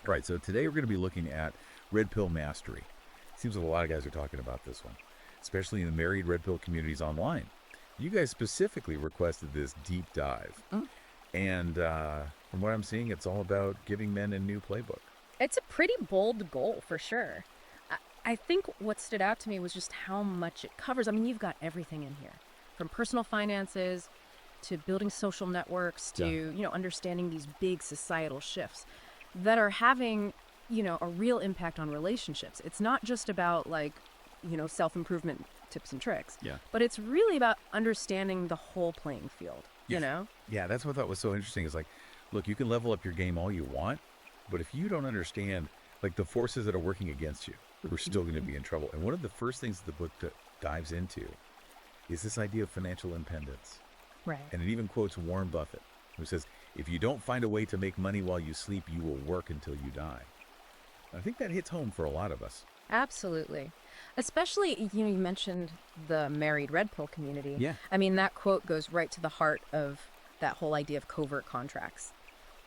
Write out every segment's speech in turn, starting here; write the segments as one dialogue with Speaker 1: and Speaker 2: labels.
Speaker 1: All right, so today we're going to be looking at Redpill Mastery. Seems like a lot of guys are talking about this one, especially in the married Red Pill communities online. You guys specifically requested this deep dive. And from what I'm seeing, it's all about giving men a new playbook.
Speaker 2: It's a pretty bold goal, for sure. I think what stood out to me was just how much it covers. I mean, you've got everything in here, from personal finances to building social networks to, understanding these big societal shifts that are having, a real impact on relationships. It's not just about self-improvement tips and tricks, but it's really about understanding the whole playing field, you know?
Speaker 1: Yeah, that's what I thought was so interesting. Is like, look, you can level up your game all you want, but if you don't understand like the forces that are working against you, we're still going to be in trouble. And one of the first things the book dives into is this idea of financial independence.
Speaker 2: Right.
Speaker 1: And it even quotes Warren Buffett, who says, if you don't find a way to make money while you sleep, you will work until you die. I think that hits home for a lot of us.
Speaker 2: Absolutely. Especially, you mentioned the married Red Pill community.
Speaker 1: Yeah.
Speaker 2: I mean, that quote goes right to the heart of that whole idea of covert contracts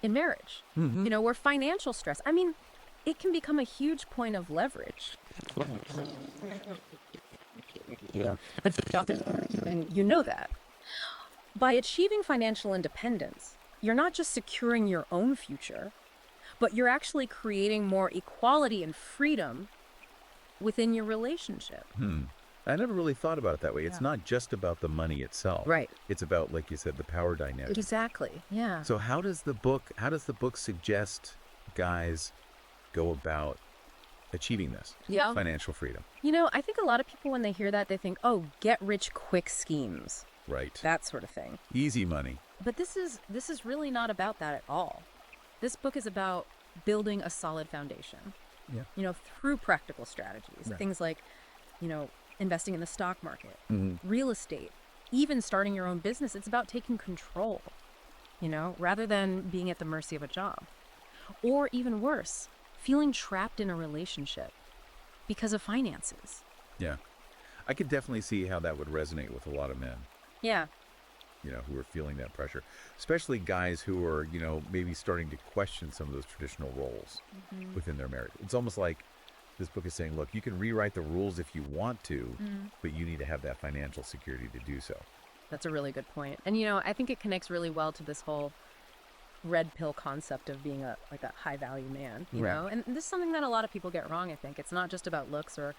Speaker 2: in marriage. Where financial stress, I mean, it can become a huge point of leverage.
Speaker 1: Yeah.
Speaker 2: And you know that. By achieving financial independence, you're not just securing your own future, but you're actually creating more equality and freedom within your relationship.
Speaker 1: I never really thought about it that way. It's not just about the money itself.
Speaker 2: Right.
Speaker 1: It's about, like you said, the power dynamic.
Speaker 2: Exactly. Yeah.
Speaker 1: So how does the book suggest guys go about achieving this financial freedom?
Speaker 2: I think a lot of people, when they hear that, they think, oh, get rich quick schemes.
Speaker 1: Right.
Speaker 2: That sort of thing.
Speaker 1: Easy money.
Speaker 2: But this is really not about that at all. This book is about building a solid foundation.
Speaker 1: Yeah.
Speaker 2: Through practical strategies.
Speaker 1: Right.
Speaker 2: Things like, investing in the stock market, real estate, even starting your own business. It's about taking control, rather than being at the mercy of a job. Or even worse, feeling trapped in a relationship because of finances.
Speaker 1: Yeah. I could definitely see how that would resonate with a lot of men.
Speaker 2: Yeah.
Speaker 1: Who are feeling that pressure, especially guys who are, maybe starting to question some of those traditional roles within their marriage. It's almost like this book is saying, look, you can rewrite the rules if you want to, but you need to have that financial security to do so.
Speaker 2: That's a really good point. And, I think it connects really well to this whole red pill concept of being a high value man, you know? And this is something that a lot of people get wrong, I think. It's not just about looks or,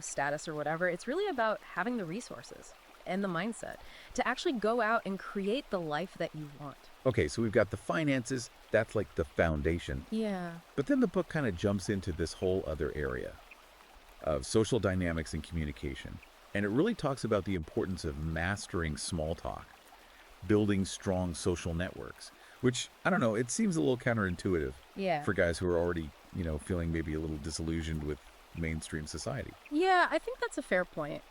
Speaker 2: status or whatever. It's really about having the resources and the mindset to actually go out and create the life that you want.
Speaker 1: Okay, so we've got the finances. That's like the foundation.
Speaker 2: Yeah.
Speaker 1: But then the book kind of jumps into this whole other area of social dynamics and communication. And it really talks about the importance of mastering small talk, building strong social networks, which, I don't know, it seems a little counterintuitive for guys who are already, feeling maybe a little disillusioned with mainstream society.
Speaker 2: Yeah, I think that's a fair point.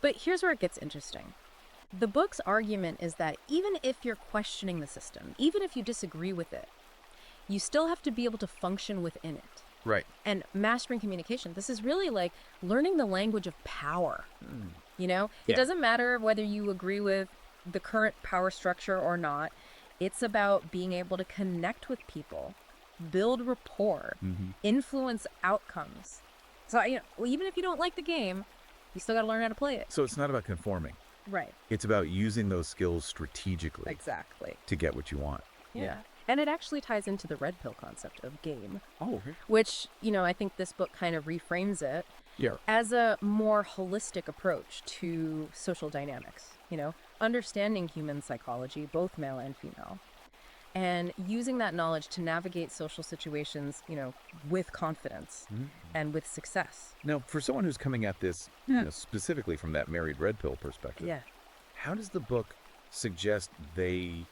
Speaker 2: But here's where it gets interesting. The book's argument is that even if you're questioning the system, even if you disagree with it, you still have to be able to function within it.
Speaker 1: Right.
Speaker 2: And mastering communication, this is really like learning the language of power. It doesn't matter whether you agree with the current power structure or not. It's about being able to connect with people, build rapport, influence outcomes. So, even if you don't like the game, you still got to learn how to play it.
Speaker 1: So it's not about conforming.
Speaker 2: Right.
Speaker 1: It's about using those skills strategically.
Speaker 2: Exactly.
Speaker 1: To get what you want.
Speaker 2: Yeah. And it actually ties into the red pill concept of game.
Speaker 1: Oh, okay.
Speaker 2: Which, I think this book kind of reframes it as a more holistic approach to social dynamics, understanding human psychology, both male and female, and using that knowledge to navigate social situations, with confidence and with success.
Speaker 1: Now, for someone who's coming at this specifically from that married red pill perspective, how does the book suggest they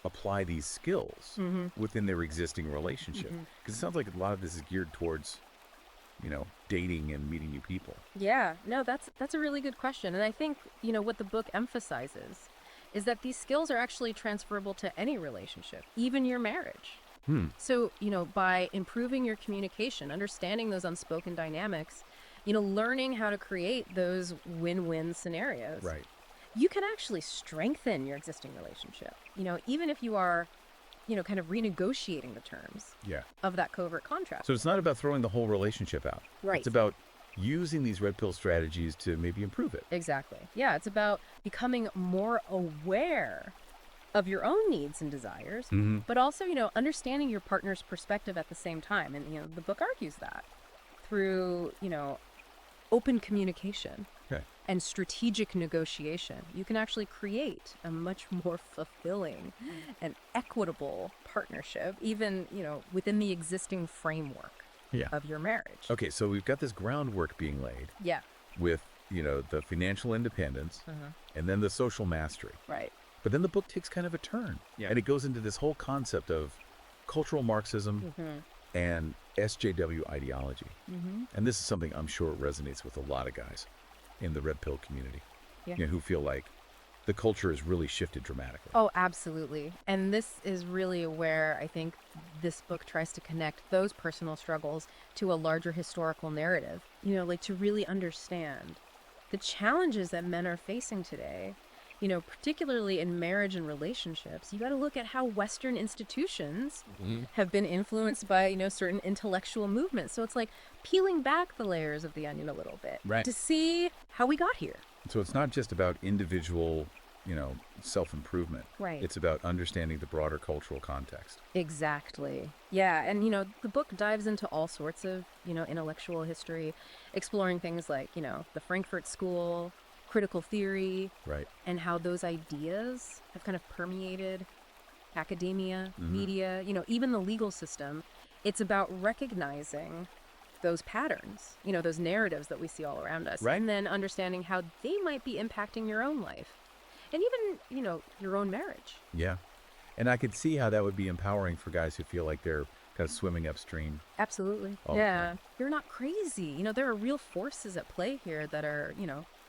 Speaker 1: apply these skills within their existing relationship? Because it sounds like a lot of this is geared towards, dating and meeting new people.
Speaker 2: Yeah, no, that's a really good question. And I think, what the book emphasizes is that these skills are actually transferable to any relationship, even your marriage. So, by improving your communication, understanding those unspoken dynamics, learning how to create those win-win scenarios.
Speaker 1: Right.
Speaker 2: You can actually strengthen your existing relationship. Even if you are kind of renegotiating the terms
Speaker 1: Yeah.
Speaker 2: of that covert contract.
Speaker 1: So it's not about throwing the whole relationship out.
Speaker 2: Right.
Speaker 1: It's about using these red pill strategies to maybe improve it.
Speaker 2: Exactly. Yeah, it's about becoming more aware of your own needs and desires, but also, understanding your partner's perspective at the same time. And, the book argues that through, open communication
Speaker 1: Okay.
Speaker 2: and strategic negotiation, you can actually create a much more fulfilling and equitable partnership, even, within the existing framework
Speaker 1: Yeah.
Speaker 2: of your marriage.
Speaker 1: Okay, so we've got this groundwork being laid
Speaker 2: Yeah.
Speaker 1: with, the financial independence and then the social mastery.
Speaker 2: Right.
Speaker 1: But then the book takes kind of a turn.
Speaker 3: Yeah.
Speaker 1: And it goes into this whole concept of cultural Marxism and SJW ideology. And this is something I'm sure resonates with a lot of guys in the red pill community,
Speaker 2: Yeah.
Speaker 1: who feel like the culture has really shifted dramatically.
Speaker 2: Oh, absolutely. And this is really where I think this book tries to connect those personal struggles to a larger historical narrative, like to really understand the challenges that men are facing today, particularly in marriage and relationships. You got to look at how Western institutions have been influenced by, certain intellectual movements. So it's like peeling back the layers of the onion a little bit
Speaker 1: Right.
Speaker 2: to see how we got here.
Speaker 1: So it's not just about individual, self-improvement.
Speaker 2: Right.
Speaker 1: It's about understanding the broader cultural context.
Speaker 2: Exactly. Yeah. And, the book dives into all sorts of, intellectual history, exploring things like, the Frankfurt School, critical theory,
Speaker 1: Right.
Speaker 2: and how those ideas have kind of permeated academia, media, even the legal system. It's about recognizing those patterns, those narratives that we see all around us,
Speaker 1: Right.
Speaker 2: and then understanding how they might be impacting your own life and even, your own marriage.
Speaker 1: Yeah. And I could see how that would be empowering for guys who feel like they're kind of swimming upstream.
Speaker 2: Absolutely.
Speaker 1: All the
Speaker 2: Yeah.
Speaker 1: time.
Speaker 2: You're not crazy. There are real forces at play here that are,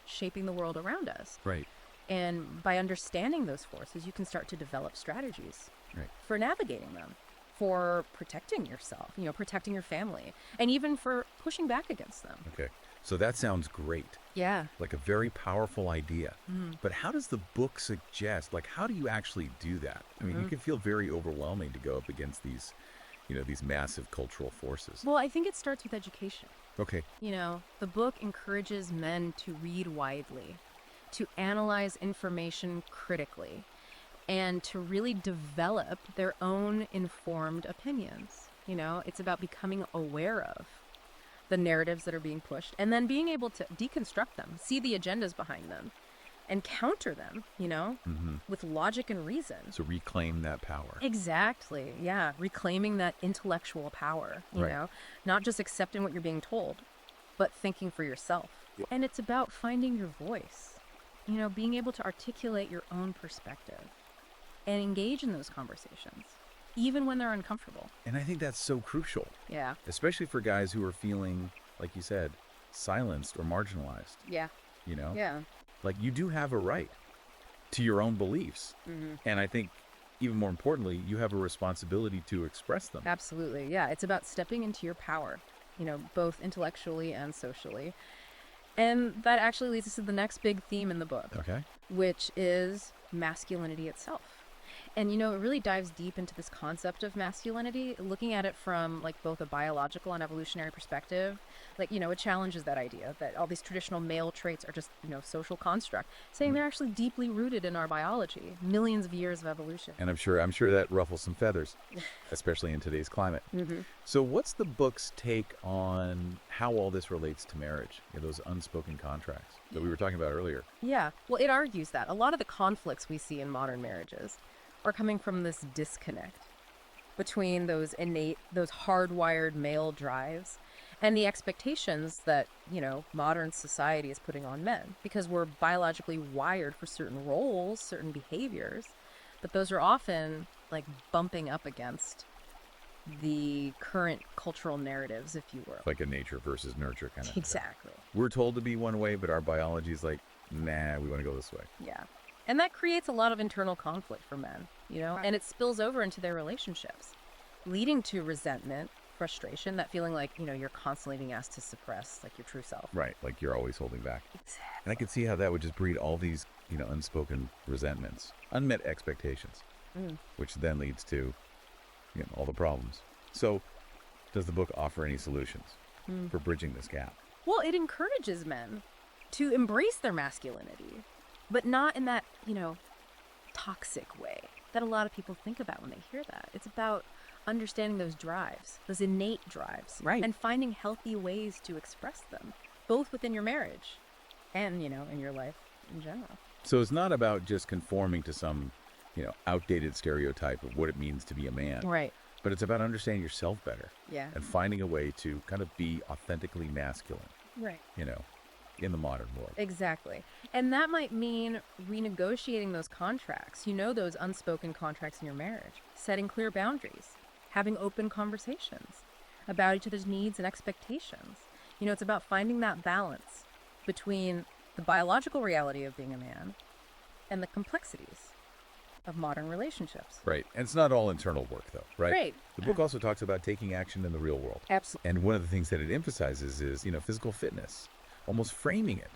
Speaker 2: shaping the world around us.
Speaker 1: Right.
Speaker 2: And by understanding those forces, you can start to develop strategies
Speaker 1: Right.
Speaker 2: for navigating them, for protecting yourself, protecting your family, and even for pushing back against them.
Speaker 1: Okay. So that sounds great.
Speaker 2: Yeah.
Speaker 1: Like a very powerful idea. But how does the book suggest, how do you actually do that? I mean, it can feel very overwhelming to go up against these, these massive cultural forces.
Speaker 2: Well, I think it starts with education.
Speaker 1: Okay.
Speaker 2: The book encourages men to read widely, to analyze information critically, and to really develop their own informed opinions. It's about becoming aware of the narratives that are being pushed and then being able to deconstruct them, see the agendas behind them, and counter them, with logic and reason.
Speaker 1: So reclaim that power.
Speaker 2: Exactly. Yeah. Reclaiming that intellectual power,
Speaker 1: Right.
Speaker 2: not just accepting what you're being told, but thinking for yourself.
Speaker 1: Yeah.
Speaker 2: And it's about finding your voice, being able to articulate your own perspective and engage in those conversations, even when they're uncomfortable.
Speaker 1: And I think that's so crucial,
Speaker 2: Yeah.
Speaker 1: especially for guys who are feeling, like you said, silenced or marginalized,
Speaker 2: Yeah. Yeah.
Speaker 1: Like you do have a right to your own beliefs. And I think even more importantly, you have a responsibility to express them.
Speaker 2: Absolutely. Yeah. It's about stepping into your power, both intellectually and socially. And that actually leads us to the next big theme in the book,
Speaker 1: Okay.
Speaker 2: which is masculinity itself. And, it really dives deep into this concept of masculinity, looking at it from both a biological and evolutionary perspective. It challenges that idea that all these traditional male traits are just, social construct, saying they're actually deeply rooted in our biology, millions of years of evolution.
Speaker 1: And I'm sure that ruffles some feathers, especially in today's climate. So what's the book's take on how all this relates to marriage? Those unspoken contracts that we were talking about earlier.
Speaker 2: Yeah. Well, it argues that a lot of the conflicts we see in modern marriages are coming from this disconnect between those hardwired male drives and the expectations that, modern society is putting on men, because we're biologically wired for certain roles, certain behaviors, but those are often bumping up against the current cultural narratives, if you will.
Speaker 1: Like a nature versus nurture kind of.
Speaker 2: Exactly.
Speaker 1: We're told to be one way, but our biology is like, nah, we want to go this way.
Speaker 2: Yeah. And that creates a lot of internal conflict for men, and it spills over into their relationships, leading to resentment, frustration, that feeling like, you're constantly being asked to suppress your true self.
Speaker 1: Right. Like you're always holding back.
Speaker 2: Exactly.
Speaker 1: And I could see how that would just breed all these, unspoken resentments, unmet expectations. which then leads to all the problems. So does the book offer any solutions for bridging this gap?
Speaker 2: Well, it encourages men to embrace their masculinity, but not in that, toxic way that a lot of people think about when they hear that. It's about understanding those drives, those innate drives,
Speaker 3: Right.
Speaker 2: and finding healthy ways to express them, both within your marriage and, in your life in general.
Speaker 1: So it's not about just conforming to some outdated stereotype of what it means to be a man,
Speaker 2: Right.
Speaker 1: but it's about understanding yourself better
Speaker 2: Yeah.
Speaker 1: and finding a way to kind of be authentically masculine,
Speaker 2: Right.
Speaker 1: in the modern world.
Speaker 2: Exactly. And that might mean renegotiating those contracts, those unspoken contracts in your marriage, setting clear boundaries, having open conversations about each other's needs and expectations. It's about finding that balance between the biological reality of being a man and the complexities of modern relationships.
Speaker 1: Right. And it's not all internal work, though, right?
Speaker 2: Right.
Speaker 1: The book also talks about taking action in the real world.
Speaker 2: Absolutely.
Speaker 1: And one of the things that it emphasizes is, physical fitness, almost framing it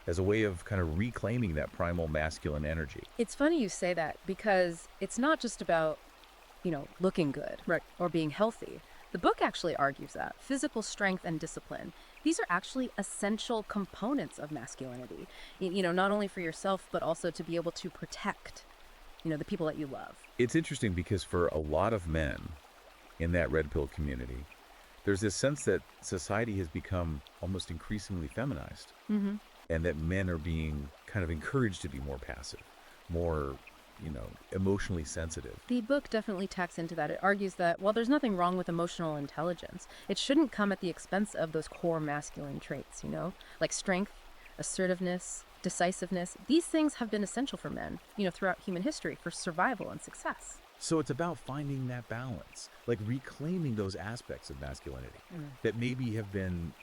Speaker 1: as a way of kind of reclaiming that primal masculine energy.
Speaker 2: It's funny you say that because it's not just about, looking good
Speaker 3: Right.
Speaker 2: or being healthy. The book actually argues that physical strength and discipline, these are actually essential components of masculinity, not only for yourself, but also to be able to protect, the people that you love.
Speaker 1: It's interesting because for a lot of men in that red pill community, there's this sense that society has become almost increasingly feminized, and that men are being kind of encouraged to be more passive, more, emotionally sensitive.
Speaker 2: The book definitely tacks into that. It argues that while there's nothing wrong with emotional intelligence, it shouldn't come at the expense of those core masculine traits, like strength, assertiveness, decisiveness. These things have been essential for men, throughout human history for survival and success.
Speaker 1: So it's about finding that balance, like reclaiming those aspects of masculinity that maybe have been,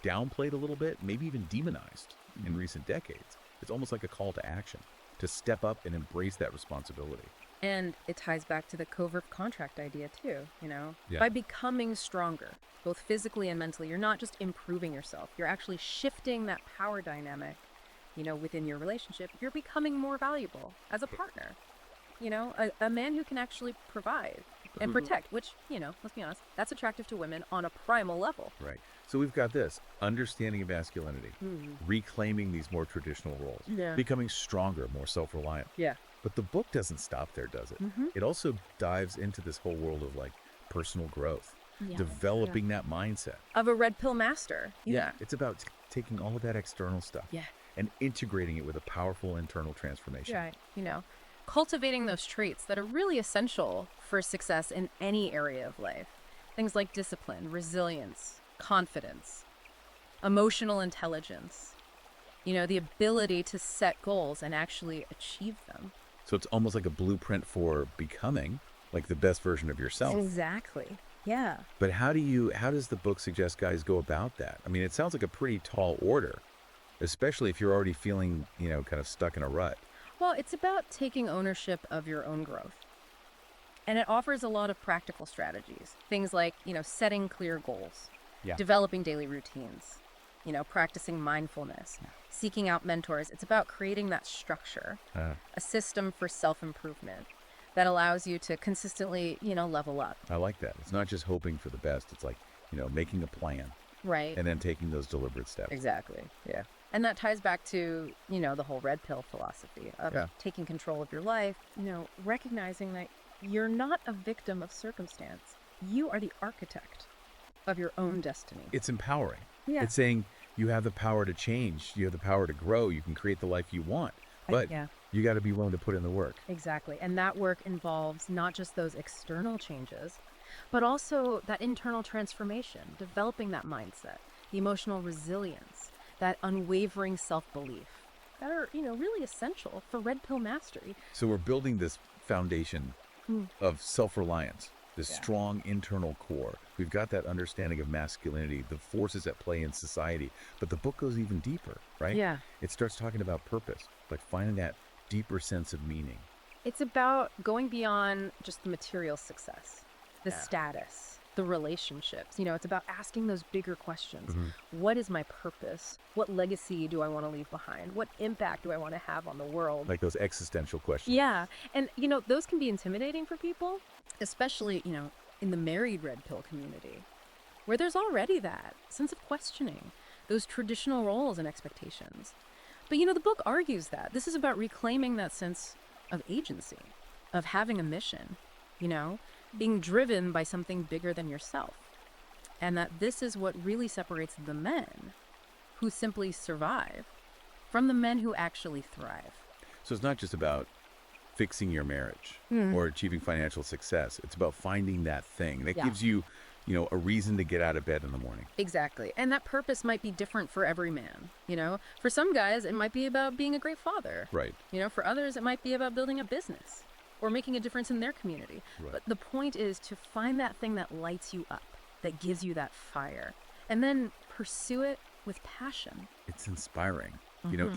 Speaker 1: downplayed a little bit, maybe even demonized in recent decades. It's almost like a call to action, to step up and embrace that responsibility.
Speaker 2: And it ties back to the covert contract idea too,
Speaker 1: Yeah.
Speaker 2: By becoming stronger, both physically and mentally, you're not just improving yourself. You're actually shifting that power dynamic, within your relationship. You're becoming more valuable as a partner. A man who can actually provide and protect, which, let's be honest, that's attractive to women on a primal level.
Speaker 1: Right. So we've got this understanding of masculinity, reclaiming these more traditional roles,
Speaker 2: Yeah.
Speaker 1: becoming stronger, more self-reliant.
Speaker 2: Yeah.
Speaker 1: But the book doesn't stop there, does it? It also dives into this whole world of like personal growth,
Speaker 2: Yeah.
Speaker 1: developing that mindset.
Speaker 2: Of a red pill master.
Speaker 1: It's about taking all of that external stuff
Speaker 2: Yeah.
Speaker 1: and integrating it with a powerful internal transformation.
Speaker 2: Right. Cultivating those traits that are really essential for success in any area of life. Things like discipline, resilience, confidence, emotional intelligence, the ability to set goals and actually achieve them.
Speaker 1: So it's almost like a blueprint for becoming like the best version of yourself.
Speaker 2: Exactly. Yeah.
Speaker 1: But how does the book suggest guys go about that? I mean, it sounds like a pretty tall order, especially if you're already feeling, kind of stuck in a rut.
Speaker 2: Well, it's about taking ownership of your own growth. And it offers a lot of practical strategies. Things like, setting clear goals,
Speaker 1: Yeah.
Speaker 2: developing daily routines, practicing mindfulness, seeking out mentors. It's about creating that structure, a system for self-improvement that allows you to consistently, level up.
Speaker 1: I like that. It's not just hoping for the best. It's like, making a plan
Speaker 2: Right.
Speaker 1: and then taking those deliberate steps.
Speaker 2: Exactly. Yeah. And that ties back to, the whole red pill philosophy of
Speaker 1: Yeah.
Speaker 2: taking control of your life, recognizing that you're not a victim of circumstance. You are the architect of your own destiny.
Speaker 1: It's empowering.
Speaker 2: Yeah.
Speaker 1: It's saying you have the power to change. You have the power to grow. You can create the life you want. But
Speaker 2: Yeah.
Speaker 1: you got to be willing to put in the work.
Speaker 2: Exactly. And that work involves not just those external changes, but also that internal transformation, developing that mindset, the emotional resilience, that unwavering self-belief that are, really essential for red pill mastery.
Speaker 1: So we're building this foundation of self-reliance, this
Speaker 2: Yeah.
Speaker 1: strong internal core. We've got that understanding of masculinity, the forces at play in society. But the book goes even deeper, right?
Speaker 2: Yeah.
Speaker 1: It starts talking about purpose, like finding that deeper sense of meaning.
Speaker 2: It's about going beyond just the material success, the
Speaker 1: Yeah.
Speaker 2: status, the the relationships. It's about asking those bigger questions.
Speaker 1: Mm-hmm.
Speaker 2: What is my purpose? What legacy do I want to leave behind? What impact do I want to have on the world?
Speaker 1: Like those existential questions.
Speaker 2: Yeah. And, those can be intimidating for people, especially, in the married red pill community, where there's already that sense of questioning those traditional roles and expectations. But, the book argues that this is about reclaiming that sense of agency, of having a mission, being driven by something bigger than yourself. And that this is what really separates the men who simply survive from the men who actually thrive.
Speaker 1: So it's not just about fixing your marriage or achieving financial success. It's about finding that thing that gives you, a reason to get out of bed in the morning.
Speaker 2: Exactly. And that purpose might be different for every man. For some guys, it might be about being a great father.
Speaker 1: Right.
Speaker 2: For others, it might be about building a business or making a difference in their community.
Speaker 1: Right.
Speaker 2: But the point is to find that thing that lights you up, that gives you that fire, and then pursue it with passion.
Speaker 1: It's inspiring.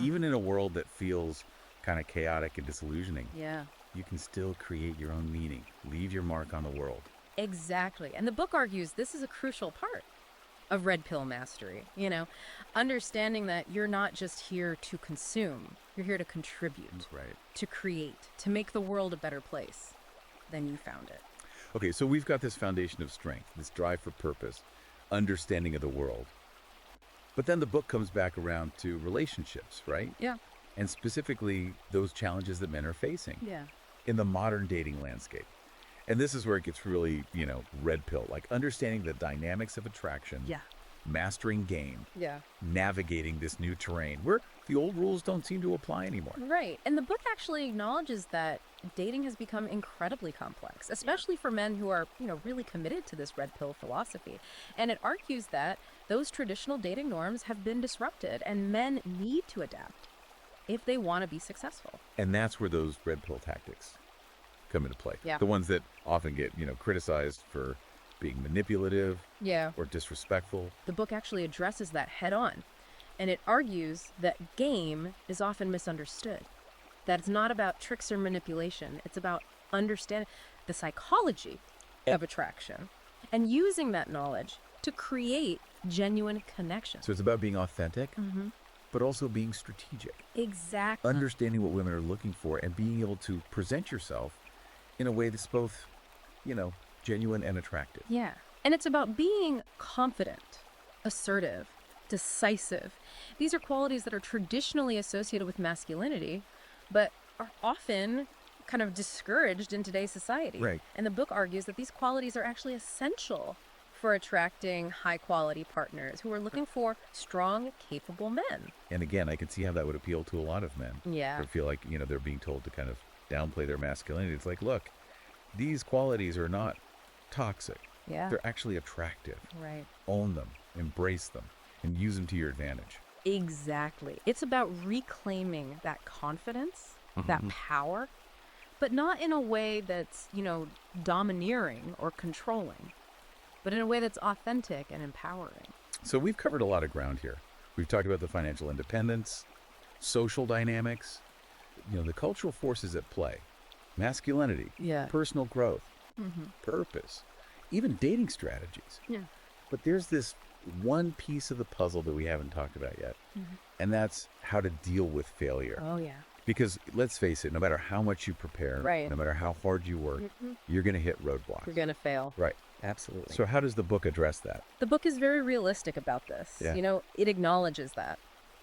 Speaker 1: Even in a world that feels kind of chaotic and disillusioning,
Speaker 2: Yeah.
Speaker 1: you can still create your own meaning, leave your mark on the world.
Speaker 2: Exactly. And the book argues this is a crucial part of Redpill Mastery. Understanding that you're not just here to consume, you're here to contribute,
Speaker 1: Right.
Speaker 2: to create, to make the world a better place than you found it.
Speaker 1: Okay, so we've got this foundation of strength, this drive for purpose, understanding of the world. But then the book comes back around to relationships, right?
Speaker 2: Yeah.
Speaker 1: And specifically those challenges that men are facing
Speaker 2: Yeah.
Speaker 1: in the modern dating landscape. And this is where it gets really, red pill, like understanding the dynamics of attraction,
Speaker 2: Yeah.
Speaker 1: mastering game,
Speaker 2: Yeah.
Speaker 1: navigating this new terrain where the old rules don't seem to apply anymore.
Speaker 2: Right. And the book actually acknowledges that dating has become incredibly complex, especially for men who are, really committed to this red pill philosophy. And it argues that those traditional dating norms have been disrupted and men need to adapt if they want to be successful.
Speaker 1: And that's where those red pill tactics come into play.
Speaker 2: Yeah.
Speaker 1: The ones that often get, criticized for being manipulative
Speaker 2: Yeah.
Speaker 1: or disrespectful.
Speaker 2: The book actually addresses that head on. And it argues that game is often misunderstood, that it's not about tricks or manipulation. It's about understanding the psychology of attraction and using that knowledge to create genuine connections.
Speaker 1: So it's about being authentic, but also being strategic.
Speaker 2: Exactly.
Speaker 1: Understanding what women are looking for and being able to present yourself in a way that's both, genuine and attractive.
Speaker 2: Yeah. And it's about being confident, assertive, decisive. These are qualities that are traditionally associated with masculinity, but are often kind of discouraged in today's society.
Speaker 1: Right.
Speaker 2: And the book argues that these qualities are actually essential for attracting high-quality partners who are looking for strong, capable men.
Speaker 1: And again, I can see how that would appeal to a lot of men.
Speaker 2: Yeah.
Speaker 1: Who feel like, they're being told to kind of downplay their masculinity. It's like, look, these qualities are not toxic.
Speaker 2: Yeah.
Speaker 1: They're actually attractive.
Speaker 2: Right.
Speaker 1: Own them, embrace them, and use them to your advantage.
Speaker 2: Exactly. It's about reclaiming that confidence, that power, but not in a way that's, domineering or controlling, but in a way that's authentic and empowering.
Speaker 1: So we've covered a lot of ground here. We've talked about the financial independence, social dynamics, the cultural forces at play, masculinity,
Speaker 2: Yeah.
Speaker 1: personal growth, purpose, even dating strategies.
Speaker 2: Yeah.
Speaker 1: But there's this one piece of the puzzle that we haven't talked about yet, and that's how to deal with failure.
Speaker 2: Oh, yeah.
Speaker 1: Because let's face it, no matter how much you prepare,
Speaker 2: Right.
Speaker 1: no matter how hard you work, you're going to hit roadblocks.
Speaker 2: You're going to fail.
Speaker 1: Right.
Speaker 2: Absolutely.
Speaker 1: So how does the book address that?
Speaker 2: The book is very realistic about this.
Speaker 1: Yeah.
Speaker 2: It acknowledges that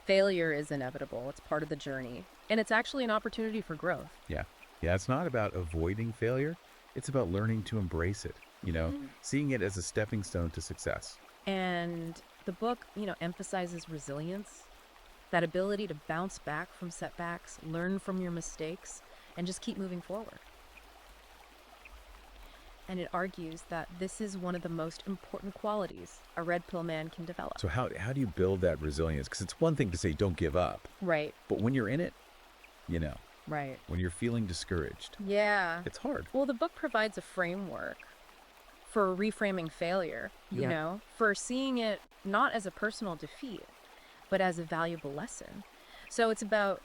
Speaker 2: failure is inevitable. It's part of the journey. And it's actually an opportunity for growth.
Speaker 1: Yeah. Yeah, it's not about avoiding failure. It's about learning to embrace it, seeing it as a stepping stone to success.
Speaker 2: And the book, emphasizes resilience, that ability to bounce back from setbacks, learn from your mistakes, and just keep moving forward. And it argues that this is one of the most important qualities a red pill man can develop.
Speaker 1: So how do you build that resilience? Because it's one thing to say don't give up,
Speaker 2: Right,
Speaker 1: but when you're in it,
Speaker 2: right.
Speaker 1: when you're feeling discouraged,
Speaker 2: Yeah.
Speaker 1: it's hard.
Speaker 2: Well, the book provides a framework for reframing failure, for seeing it not as a personal defeat, but as a valuable lesson. So it's about,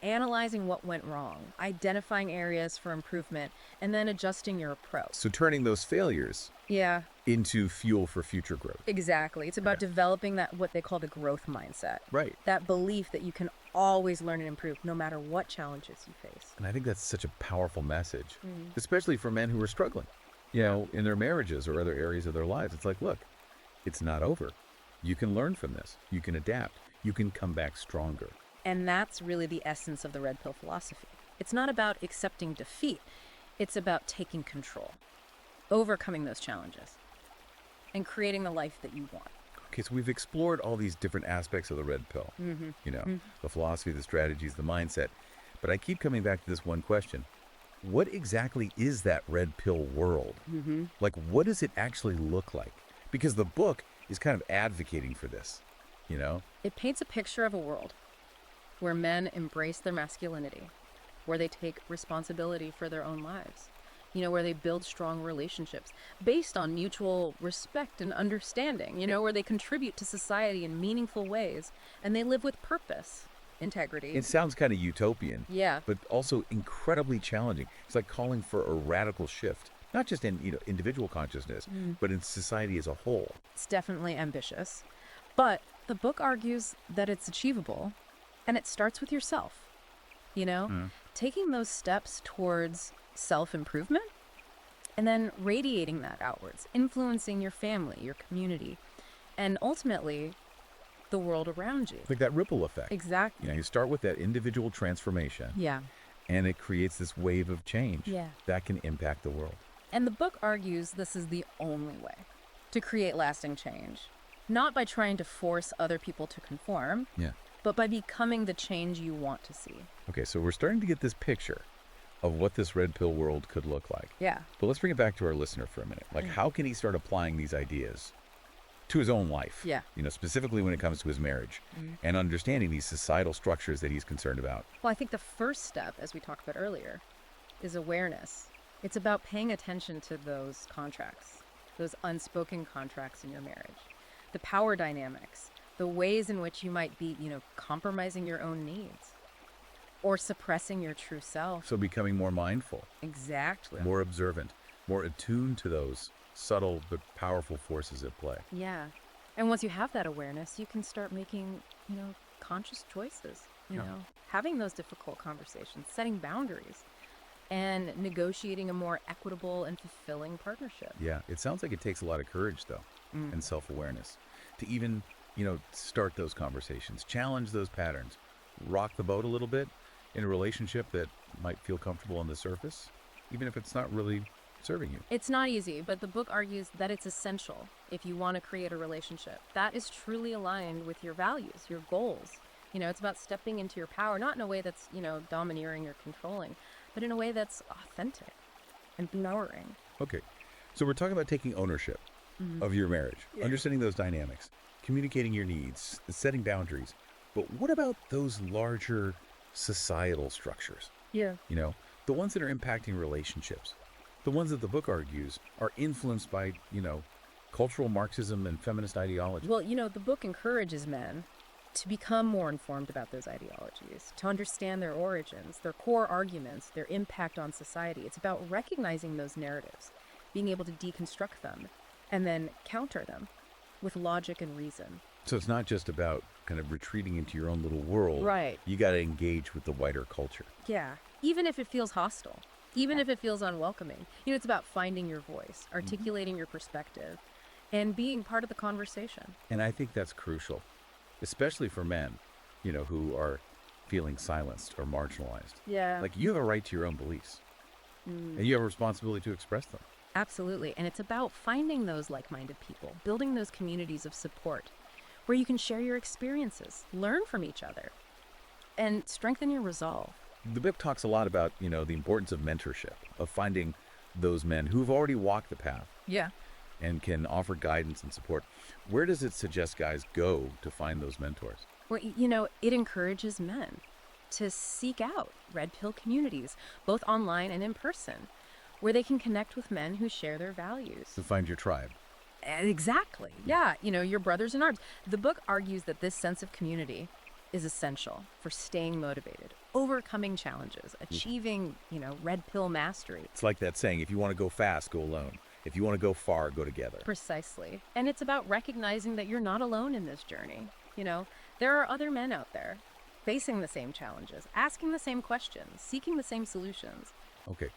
Speaker 2: analyzing what went wrong, identifying areas for improvement, and then adjusting your approach.
Speaker 1: So turning those failures
Speaker 2: Yeah.
Speaker 1: into fuel for future growth.
Speaker 2: Exactly. It's about
Speaker 1: Okay.
Speaker 2: developing that what they call the growth mindset.
Speaker 1: Right.
Speaker 2: That belief that you can always learn and improve no matter what challenges you face.
Speaker 1: And I think that's such a powerful message,
Speaker 2: Mhm.
Speaker 1: especially for men who are struggling, in their marriages or other areas of their lives. It's like, look, it's not over. You can learn from this. You can adapt. You can come back stronger.
Speaker 2: And that's really the essence of the red pill philosophy. It's not about accepting defeat. It's about taking control, overcoming those challenges, and creating the life that you want.
Speaker 1: Okay, so we've explored all these different aspects of the red pill, the philosophy, the strategies, the mindset. But I keep coming back to this one question. What exactly is that red pill world? Like, what does it actually look like? Because the book is kind of advocating for this,
Speaker 2: It paints a picture of a world where men embrace their masculinity, where they take responsibility for their own lives, where they build strong relationships based on mutual respect and understanding, where they contribute to society in meaningful ways and they live with purpose, integrity.
Speaker 1: It sounds kind of utopian,
Speaker 2: Yeah.
Speaker 1: but also incredibly challenging. It's like calling for a radical shift, not just in individual consciousness, but in society as a whole.
Speaker 2: It's definitely ambitious, but the book argues that it's achievable and it starts with yourself, taking those steps towards self-improvement and then radiating that outwards, influencing your family, your community, and ultimately the world around you.
Speaker 1: It's like that ripple effect.
Speaker 2: Exactly.
Speaker 1: You start with that individual transformation,
Speaker 2: Yeah.
Speaker 1: and it creates this wave of change
Speaker 2: Yeah.
Speaker 1: that can impact the world.
Speaker 2: And the book argues this is the only way to create lasting change, not by trying to force other people to conform,
Speaker 1: Yeah.
Speaker 2: but by becoming the change you want to see.
Speaker 1: Okay, so we're starting to get this picture of what this red pill world could look like.
Speaker 2: Yeah.
Speaker 1: But let's bring it back to our listener for a minute. Like, how can he start applying these ideas to his own life?
Speaker 2: Yeah.
Speaker 1: Specifically when it comes to his marriage and understanding these societal structures that he's concerned about.
Speaker 2: Well, I think the first step, as we talked about earlier, is awareness. It's about paying attention to those contracts, those unspoken contracts in your marriage, the power dynamics, the ways in which you might be, compromising your own needs or suppressing your true self.
Speaker 1: So becoming more mindful,
Speaker 2: Exactly.
Speaker 1: more observant, more attuned to those subtle but powerful forces at play.
Speaker 2: Yeah. And once you have that awareness, you can start making, conscious choices, having those difficult conversations, setting boundaries, and negotiating a more equitable and fulfilling partnership.
Speaker 1: Yeah, it sounds like it takes a lot of courage, though, and self-awareness to even, start those conversations, challenge those patterns, rock the boat a little bit in a relationship that might feel comfortable on the surface, even if it's not really serving you.
Speaker 2: It's not easy, but the book argues that it's essential if you want to create a relationship that is truly aligned with your values, your goals. It's about stepping into your power, not in a way that's, domineering or controlling, but in a way that's authentic and empowering.
Speaker 1: Okay, so we're talking about taking ownership of your marriage, understanding those dynamics, communicating your needs, setting boundaries. But what about those larger societal structures?
Speaker 2: Yeah.
Speaker 1: The ones that are impacting relationships, the ones that the book argues are influenced by, cultural Marxism and feminist ideology.
Speaker 2: Well, the book encourages men to become more informed about those ideologies, to understand their origins, their core arguments, their impact on society. It's about recognizing those narratives, being able to deconstruct them, and then counter them with logic and reason.
Speaker 1: So it's not just about kind of retreating into your own little world.
Speaker 2: Right.
Speaker 1: You got to engage with the wider culture.
Speaker 2: Yeah. Even if it feels hostile, even if it feels unwelcoming. It's about finding your voice, articulating your perspective, and being part of the conversation.
Speaker 1: And I think that's crucial, especially for men, who are feeling silenced or marginalized.
Speaker 2: Yeah.
Speaker 1: Like, you have a right to your own beliefs, and you have a responsibility to express them.
Speaker 2: Absolutely. And it's about finding those like-minded people, building those communities of support where you can share your experiences, learn from each other, and strengthen your resolve.
Speaker 1: The book talks a lot about, the importance of mentorship, of finding those men who've already walked the path
Speaker 2: Yeah.
Speaker 1: and can offer guidance and support. Where does it suggest guys go to find those mentors?
Speaker 2: Well, it encourages men to seek out red pill communities, both online and in person, where they can connect with men who share their values.
Speaker 1: To find your tribe.
Speaker 2: Exactly. Yeah, your brothers in arms. The book argues that this sense of community is essential for staying motivated, overcoming challenges, achieving, red pill mastery.
Speaker 1: It's like that saying, if you want to go fast, go alone. If you want to go far, go together.
Speaker 2: Precisely. And it's about recognizing that you're not alone in this journey. There are other men out there facing the same challenges, asking the same questions, seeking the same solutions.
Speaker 1: Okay.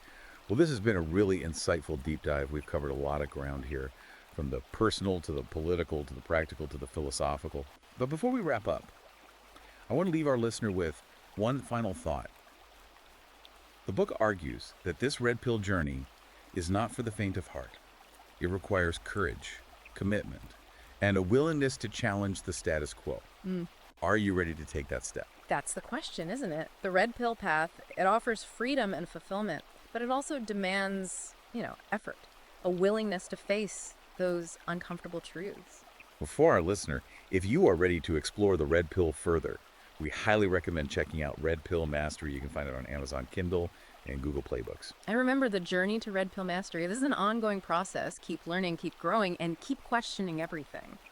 Speaker 1: Well, this has been a really insightful deep dive. We've covered a lot of ground here, from the personal to the political to the practical to the philosophical. But before we wrap up, I want to leave our listener with one final thought. The book argues that this red pill journey is not for the faint of heart. It requires courage, commitment, and a willingness to challenge the status quo. Are you ready to take that step?
Speaker 2: That's the question, isn't it? The red pill path, it offers freedom and fulfillment, but it also demands, effort, a willingness to face those uncomfortable truths.
Speaker 1: Well, for our listener, if you are ready to explore the red pill further, we highly recommend checking out Redpill Mastery. You can find it on Amazon Kindle and Google Playbooks.
Speaker 2: And remember, the journey to Redpill Mastery, this is an ongoing process. Keep learning, keep growing, and keep questioning everything.